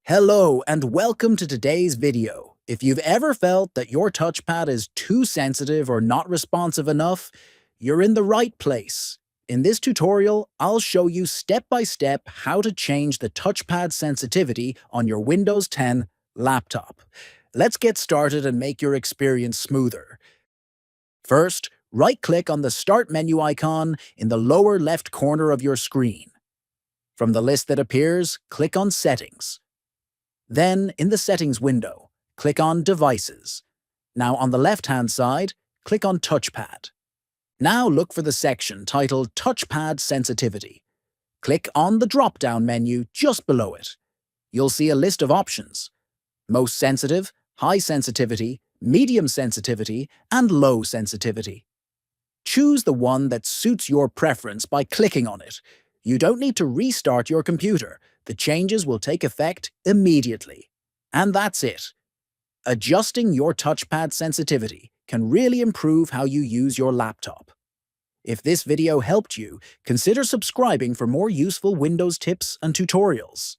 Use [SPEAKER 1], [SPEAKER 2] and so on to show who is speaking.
[SPEAKER 1] Hello and welcome to today's video. If you've ever felt that your touchpad is too sensitive or not responsive enough, you're in the right place. In this tutorial, I'll show you step-by-step how to change the touchpad sensitivity on your Windows 10 laptop. Let's get started and make your experience smoother. First, right-click on the Start menu icon in the lower left corner of your screen. From the list that appears, click on Settings. Then, in the Settings window, click on Devices. Now on the left-hand side, click on Touchpad. Now look for the section titled Touchpad Sensitivity. Click on the drop-down menu just below it. You'll see a list of options: Most Sensitive, High Sensitivity, Medium Sensitivity, and Low Sensitivity. Choose the one that suits your preference by clicking on it. You don't need to restart your computer. The changes will take effect immediately. And that's it. Adjusting your touchpad sensitivity can really improve how you use your laptop. If this video helped you, consider subscribing for more useful Windows tips and tutorials.